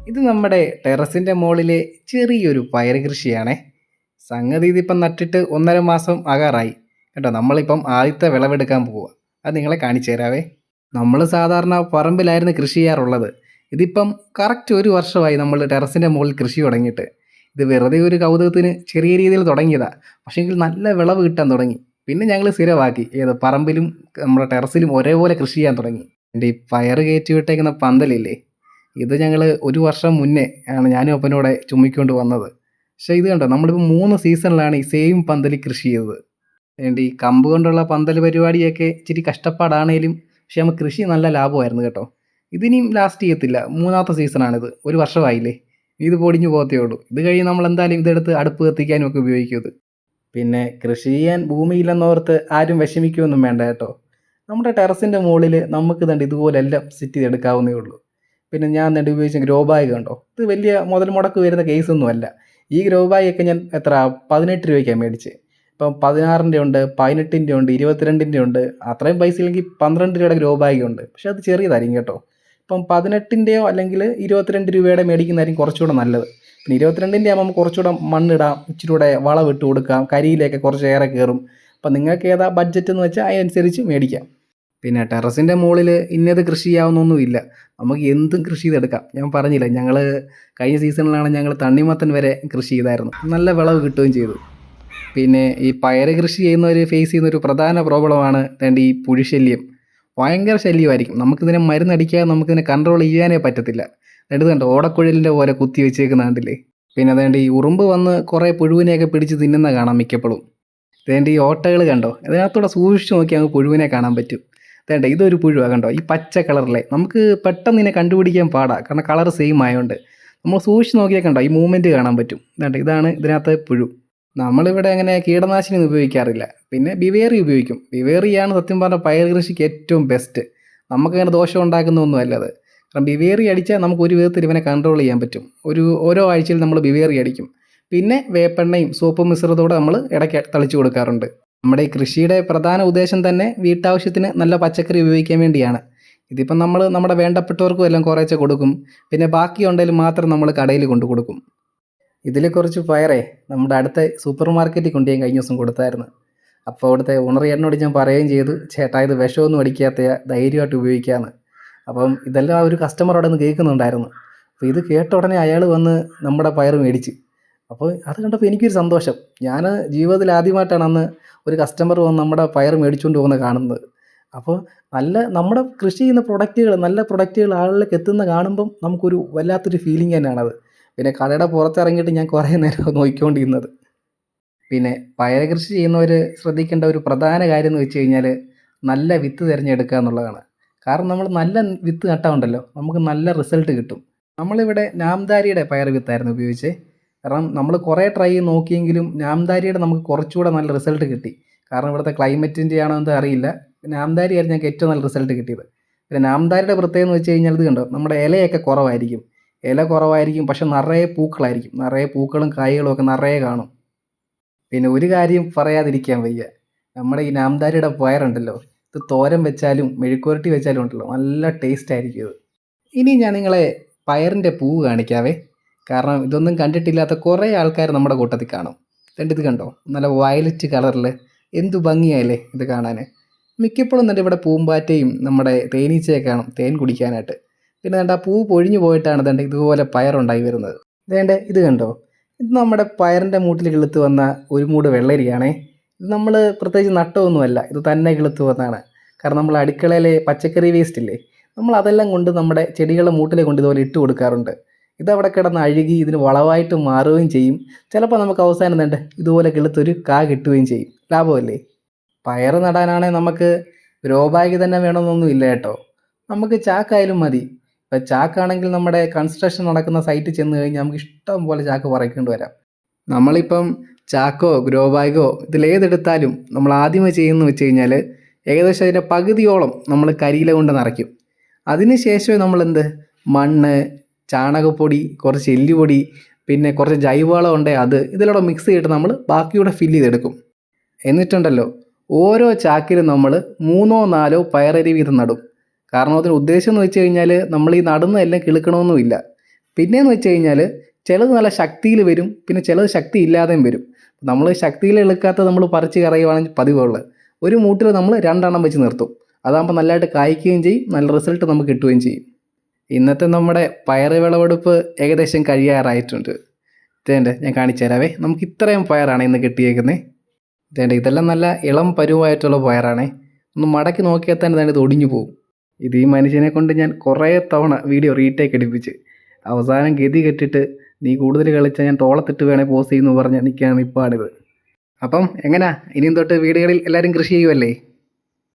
ഇത് നമ്മുടെ ടെറസിൻ്റെ മുകളിലെ ചെറിയൊരു പയർ കൃഷിയാണേ. സംഗതി ഇതിപ്പം നട്ടിട്ട് 1.5 മാസം ആകാറായി കേട്ടോ. നമ്മളിപ്പം ആദ്യത്തെ വിളവെടുക്കാൻ പോവുക. അത് നിങ്ങളെ കാണിച്ചു തരാവേ. നമ്മൾ സാധാരണ പറമ്പിലായിരുന്നു കൃഷി ചെയ്യാറുള്ളത്. ഇതിപ്പം കറക്റ്റ് 1 വർഷമായി നമ്മൾ ടെറസിൻ്റെ മുകളിൽ കൃഷി തുടങ്ങിയിട്ട്. ഇത് വെറുതെ ഒരു കൗതുകത്തിന് ചെറിയ രീതിയിൽ തുടങ്ങിയതാ. പക്ഷേങ്കിൽ നല്ല വിളവ് കിട്ടാൻ തുടങ്ങി. പിന്നെ ഞങ്ങൾ സ്ഥിരമാക്കി ഏത് പറമ്പിലും നമ്മുടെ ടെറസിലും ഒരേപോലെ കൃഷി ചെയ്യാൻ തുടങ്ങി. എൻ്റെ ഈ പയർ കയറ്റി വിട്ടേക്കുന്ന പന്തലില്ലേ, ഇത് ഞങ്ങൾ 1 വർഷം മുന്നേ ആണ് ഞാനും അപ്പനൂടെ ചുമ്മിക്കൊണ്ട് വന്നത്. പക്ഷേ ഇത് കണ്ടോ, നമ്മളിപ്പോൾ 3 സീസണിലാണ് ഈ സെയിം പന്തലിൽ കൃഷി ചെയ്തത്. അതുകൊണ്ട് ഈ കമ്പ് കൊണ്ടുള്ള പന്തൽ പരിപാടിയൊക്കെ ഇച്ചിരി കഷ്ടപ്പാടാണേലും പക്ഷെ നമുക്ക് കൃഷി നല്ല ലാഭമായിരുന്നു കേട്ടോ. ഇതിനിയും ലാസ്റ്റ് ചെയ്യത്തില്ല. 3ാമത്തെ സീസണാണിത്. 1 വർഷമായില്ലേ. ഇത് പൊടിഞ്ഞു പോകത്തേ ഉള്ളൂ. ഇത് കഴിഞ്ഞ് നമ്മൾ എന്തായാലും ഇതെടുത്ത് അടുപ്പ് കത്തിക്കാനും ഒക്കെ ഉപയോഗിക്കും ഇത്. പിന്നെ കൃഷി ചെയ്യാൻ ഭൂമിയില്ലെന്നോർത്ത് ആരും വിഷമിക്കുകയൊന്നും വേണ്ട കേട്ടോ. നമ്മുടെ ടെറസിൻ്റെ മുകളിൽ നമുക്ക് ദണ്ട് ഇതുപോലെ എല്ലാം സെറ്റ് ചെയ്തെടുക്കാവുന്നേ ഉള്ളൂ. പിന്നെ ഞാൻ ദണ്ട് ഉപയോഗിച്ച ഗ്രോ ബാഗ് കണ്ടോ, ഇത് വലിയ മുതൽ മുടക്ക് വരുന്ന കേസൊന്നും അല്ല. ഈ ഗ്രോ ബാഗൊക്കെ ഞാൻ 18 രൂപയ്ക്കാണ് മേടിച്ചത്. ഇപ്പം 16ൻ്റെ ഉണ്ട്, 18ൻ്റെ ഉണ്ട്, 22ൻ്റെ ഉണ്ട്. അത്രയും പൈസ ഇല്ലെങ്കിൽ 12 രൂപയുടെ ഗ്രോ ബാഗുണ്ട്. പക്ഷെ അത് ചെറിയതായിരിക്കും കേട്ടോ. ഇപ്പം 18ൻ്റെയോ അല്ലെങ്കിൽ 22 രൂപയുടെ മേടിക്കുന്നതായിരിക്കും കുറച്ചുകൂടെ നല്ലത്. പിന്നെ 22ൻ്റെ ആകുമ്പോൾ നമുക്ക് കുറച്ചുകൂടെ മണ്ണിടാം, ഇച്ചിരി കൂടെ വളമിട്ട് കൊടുക്കാം, കരിയിലേക്ക് കുറച്ച് ഏറെ കയറും. അപ്പം നിങ്ങൾക്ക് ഏതാ ബഡ്ജറ്റ് എന്ന് വെച്ചാൽ അതിനനുസരിച്ച് മേടിക്കാം. പിന്നെ ടെറസിൻ്റെ മുകളിൽ ഇന്നത് കൃഷി ചെയ്യാവുന്നൊന്നുമില്ല. നമുക്ക് എന്തും കൃഷി ചെയ്തെടുക്കാം. ഞാൻ പറഞ്ഞില്ല, ഞങ്ങൾ കഴിഞ്ഞ സീസണിലാണ് ഞങ്ങൾ തണ്ണിമത്തൻ വരെ കൃഷി ചെയ്തായിരുന്നു. നല്ല വിളവ് കിട്ടുകയും ചെയ്തു. പിന്നെ ഈ പയർ കൃഷി ചെയ്യുന്നവർ ഫേസ് ചെയ്യുന്നൊരു പ്രധാന പ്രോബ്ലമാണ് ഈ പുഴുശല്യം. ഭയങ്കര ശല്യമായിരിക്കും. നമുക്കിതിനെ മരുന്നടിക്കാതെ നമുക്കിതിനെ കൺട്രോൾ ചെയ്യാനേ പറ്റത്തില്ല. കണ്ടോ, ഓടക്കുഴലിൻ്റെ പോലെ കുത്തി വെച്ചേക്കുന്ന കണ്ടില്ലേ. പിന്നെ അതേണ്ട ഈ ഉറുമ്പ് വന്ന് കുറേ പുഴുവിനെയൊക്കെ പിടിച്ച് തിന്നുന്ന കാണാം മിക്കപ്പോഴും. ഇതേണ്ട ഈ ഓട്ടകൾ കണ്ടോ, അതിനകത്തൂടെ സൂക്ഷിച്ച് നോക്കി അങ്ങ് പുഴുവിനെ കാണാൻ പറ്റും. അതേണ്ട ഇതൊരു പുഴുവാണ് കണ്ടോ, ഈ പച്ച കളറിലെ. നമുക്ക് പെട്ടെന്ന് ഇതിനെ കണ്ടുപിടിക്കാൻ പാടാ, കാരണം കളർ സെയിം ആയതുകൊണ്ട്. നമ്മൾ സൂക്ഷിച്ച് നോക്കിയാൽ കണ്ടോ ഈ മൂവ്മെൻറ്റ് കാണാൻ പറ്റും. അതേണ്ട ഇതാണ് ഇതിനകത്തെ പുഴു. നമ്മളിവിടെ അങ്ങനെ കീടനാശിനി ഒന്നും ഉപയോഗിക്കാറില്ല. പിന്നെ ബിവേറി ഉപയോഗിക്കും. ബിവേറിയാണ് സത്യം പറഞ്ഞാൽ പയർ കൃഷിക്ക് ഏറ്റവും ബെസ്റ്റ്. നമുക്കങ്ങനെ ദോഷം ഉണ്ടാക്കുന്നൊന്നും അല്ല അത്. കാരണം ബിവേറി അടിച്ചാൽ നമുക്ക് ഒരു വിധത്തിൽ ഇവനെ കൺട്രോൾ ചെയ്യാൻ പറ്റും. ഓരോ ആഴ്ചയിൽ നമ്മൾ ബിവേറി അടിക്കും. പിന്നെ വേപ്പെണ്ണയും സോപ്പ് മിശ്രിതത്തോടെ നമ്മൾ ഇടയ്ക്ക് തളിച്ചു കൊടുക്കാറുണ്ട്. നമ്മുടെ ഈ കൃഷിയുടെ പ്രധാന ഉദ്ദേശം തന്നെ വീട്ടാവശ്യത്തിന് നല്ല പച്ചക്കറി ഉപയോഗിക്കാൻ വേണ്ടിയാണ്. ഇതിപ്പം നമ്മൾ നമ്മുടെ വേണ്ടപ്പെട്ടവർക്കും എല്ലാം കുറേശ്ശെ കൊടുക്കും. പിന്നെ ബാക്കി ഉണ്ടെങ്കിൽ മാത്രം നമ്മൾ കടയിൽ കൊണ്ടു കൊടുക്കും. ഇതിൽ കുറച്ച് പയറേ നമ്മുടെ അടുത്ത സൂപ്പർ മാർക്കറ്റിൽ കൊണ്ടുപോയി കഴിഞ്ഞ ദിവസം കൊടുത്തായിരുന്നു. അപ്പോൾ അവിടുത്തെ ഓണർ ചേട്ടനോട് ഞാൻ പറയുകയും ചെയ്തു, ചേട്ടാ ഇത് വിഷമൊന്നും അടിക്കാത്ത ധൈര്യമായിട്ട് ഉപയോഗിക്കാമെന്ന്. അപ്പം ഇതെല്ലാം ഒരു കസ്റ്റമർ അവിടെ നിന്ന് കേൾക്കുന്നുണ്ടായിരുന്നു. അപ്പോൾ ഇത് കേട്ട ഉടനെ അയാൾ വന്ന് നമ്മുടെ പയർ മേടിച്ച്. അപ്പോൾ അത് കണ്ടപ്പോൾ എനിക്കൊരു സന്തോഷം. ഞാൻ ജീവിതത്തിൽ ആദ്യമായിട്ടാണ് അന്ന് ഒരു കസ്റ്റമർ വന്ന് നമ്മുടെ പയർ മേടിച്ചുകൊണ്ട് പോകുന്നത് കാണുന്നത്. അപ്പോൾ നമ്മുടെ കൃഷി ചെയ്യുന്ന നല്ല പ്രൊഡക്റ്റുകൾ ആളുകളിലേക്ക് എത്തുന്ന കാണുമ്പം നമുക്കൊരു വല്ലാത്തൊരു ഫീലിംഗ് തന്നെയാണത്. പിന്നെ കടയുടെ പുറത്തിറങ്ങിയിട്ട് ഞാൻ കുറേ നേരം നോക്കിക്കൊണ്ടിരുന്നത്. പിന്നെ പയർ കൃഷി ചെയ്യുന്നവർ ശ്രദ്ധിക്കേണ്ട ഒരു പ്രധാന കാര്യം എന്ന് വെച്ച് കഴിഞ്ഞാൽ നല്ല വിത്ത് തിരഞ്ഞെടുക്കുക എന്നുള്ളതാണ്. കാരണം നമ്മൾ നല്ല വിത്ത് നട്ടാൽ നമുക്ക് നല്ല റിസൾട്ട് കിട്ടും. നമ്മളിവിടെ നാംദാരിയുടെ പയർ വിത്തായിരുന്നു ഉപയോഗിച്ചത്. കാരണം നമ്മൾ കുറേ ട്രൈ ചെയ്ത് നോക്കിയെങ്കിലും നാംദാരിയുടെ നമുക്ക് കുറച്ചുകൂടെ നല്ല റിസൾട്ട് കിട്ടി. കാരണം ഇവിടുത്തെ ക്ലൈമറ്റിൻ്റെ ആണോ എന്ന് അറിയില്ല. നാംദാരി ആയിരുന്നു ഞങ്ങൾക്ക് ഏറ്റവും നല്ല റിസൾട്ട് കിട്ടിയത്. പിന്നെ നാംദാരിയുടെ പ്രത്യേകത എന്ന് വെച്ച് കഴിഞ്ഞാൽ ഇത് കണ്ടോ, നമ്മുടെ ഇലയൊക്കെ കുറവായിരിക്കും. ഇല കുറവായിരിക്കും, പക്ഷെ നിറയെ പൂക്കളായിരിക്കും. നിറയെ പൂക്കളും കായ്കളും ഒക്കെ നിറയെ കാണും. പിന്നെ ഒരു കാര്യം പറയാതിരിക്കാൻ വയ്യ, നമ്മുടെ ഈ നാംദാരിയുടെ പയറുണ്ടല്ലോ, ഇത് തോരൻ വെച്ചാലും മെഴുക്കുവരട്ടി വെച്ചാലും ഉണ്ടല്ലോ നല്ല ടേസ്റ്റ് ആയിരിക്കും ഇത്. ഇനി ഞാൻ നിങ്ങളെ പയറിൻ്റെ പൂവ് കാണിക്കാവേ. കാരണം ഇതൊന്നും കണ്ടിട്ടില്ലാത്ത കുറേ ആൾക്കാർ നമ്മുടെ കൂട്ടത്തിൽ കാണും. ഇത് കണ്ടോ, നല്ല വയലറ്റ് കളറിൽ എന്തു ഭംഗിയായില്ലേ ഇത് കാണാൻ. മിക്കപ്പോഴും തന്നെ ഇവിടെ പൂമ്പാറ്റയും നമ്മുടെ തേനീച്ചയൊക്കെ കാണും തേൻ കുടിക്കാനായിട്ട്. പിന്നെ ആ പൂ പൊഴിഞ്ഞു പോയിട്ടാണ് ഇതുപോലെ പയറുണ്ടായി വരുന്നത്. ഇത് കണ്ടോ, ഇത് നമ്മുടെ പയറിൻ്റെ മൂട്ടിൽ കിളുത്ത് വന്ന ഒരു മൂട് വെള്ളരിയാണേ. ഇത് നമ്മൾ പ്രത്യേകിച്ച് നട്ടമൊന്നുമല്ല, ഇത് തന്നെ കിളുത്ത് വന്നതാണ്. കാരണം നമ്മൾ അടുക്കളയിലെ പച്ചക്കറി വേസ്റ്റ് ഇല്ലേ, നമ്മൾ അതെല്ലാം കൊണ്ട് നമ്മുടെ ചെടികളുടെ മൂട്ടിലെ കൊണ്ട് ഇതുപോലെ ഇട്ട് കൊടുക്കാറുണ്ട്. ഇതവിടെ കിടന്ന് അഴുകി ഇതിന് വളമായിട്ട് മാറുകയും ചെയ്യും. ചിലപ്പോൾ നമുക്ക് അവസാനം ഇതുപോലെ കിളുത്തൊരു കാ കിട്ടുകയും ചെയ്യും. ലാഭമല്ലേ. പയർ നടാനാണെങ്കിൽ നമുക്ക് ഗ്രോ ബാഗ് തന്നെ വേണമെന്നൊന്നും ഇല്ല കേട്ടോ. നമുക്ക് ചാക്കായാലും മതി. ഇപ്പം ചാക്കാണെങ്കിൽ നമ്മുടെ കൺസ്ട്രക്ഷൻ നടക്കുന്ന സൈറ്റിൽ ചെന്ന് കഴിഞ്ഞാൽ നമുക്ക് ഇഷ്ടം പോലെ ചാക്ക് പറിക്കൊണ്ട് വരാം. നമ്മളിപ്പം ചാക്കോ ഗ്രോ ബാഗോ ഇതിലേതെടുത്താലും നമ്മൾ ആദ്യമേ ചെയ്യുന്നത് വെച്ച് കഴിഞ്ഞാൽ ഏകദേശം അതിൻ്റെ പകുതിയോളം നമ്മൾ കരിയില കൊണ്ട് നിറയ്ക്കും. അതിന് ശേഷമേ നമ്മളെന്ത് മണ്ണ്, ചാണകപ്പൊടി, കുറച്ച് എല്ലുപൊടി, പിന്നെ കുറച്ച് ജൈവവളം ഉണ്ടെങ്കിൽ ഇതിലൂടെ മിക്സ് ചെയ്തിട്ട് നമ്മൾ ബാക്കിയൂടെ ഫില്ല് ചെയ്തെടുക്കും. എന്നിട്ടുണ്ടല്ലോ ഓരോ ചാക്കിലും നമ്മൾ 3ഓ 4ഓ പയറരി വീതം നടും. കാരണം അതിന് ഉദ്ദേശം എന്ന് വെച്ച് കഴിഞ്ഞാൽ നമ്മൾ ഈ നടുന്നതെല്ലാം കിളുക്കണമെന്നുമില്ല. പിന്നെയെന്ന് വെച്ച് കഴിഞ്ഞാൽ ചിലത് നല്ല ശക്തിയിൽ വരും, പിന്നെ ചിലത് ശക്തി ഇല്ലാതെയും വരും. നമ്മൾ ശക്തിയിൽ എളുക്കാത്ത നമ്മൾ പറിച്ച് കളയുവാണെങ്കിൽ പതിവുള്ളത് ഒരു മൂട്ടിൽ നമ്മൾ 2 എണ്ണം വെച്ച് നിർത്തും. അതാകുമ്പോൾ നല്ലതായിട്ട് കായ്ക്കുകയും ചെയ്യും, നല്ല റിസൾട്ട് നമുക്ക് കിട്ടുകയും ചെയ്യും. ഇന്നത്തെ നമ്മുടെ പയറ് വിളവെടുപ്പ് ഏകദേശം കഴിയാറായിട്ടുണ്ട്. ഇതേണ്ട ഞാൻ കാണിച്ചു തരാവേ. നമുക്ക് ഇത്രയും പയറാണ് ഇന്ന് കിട്ടിയേക്കുന്നത്. ഇതേണ്ട ഇതെല്ലാം നല്ല ഇളം പരുവായിട്ടുള്ള പയറാണേ. ഒന്ന് മടക്കി നോക്കിയാൽ തന്നെ ഇത് ഒടിഞ്ഞു പോകും. ഇത് ഈ മനുഷ്യനെ കൊണ്ട് ഞാൻ കുറേ തവണ വീഡിയോ റീടേക്ക് എടുപ്പിച്ച് അവസാനം ഗതി കെട്ടിട്ട് നീ കൂടുതൽ കളിച്ചാൽ ഞാൻ തോളത്തിട്ട് വേണേൽ പോസ് ചെയ്യുന്നു പറഞ്ഞ് നിൽക്കുകയാണ് ഇപ്പാണിത്. അപ്പം എങ്ങനെയാ ഇനിയും തൊട്ട് വീടുകളിൽ എല്ലാവരും കൃഷി ചെയ്യുമല്ലേ?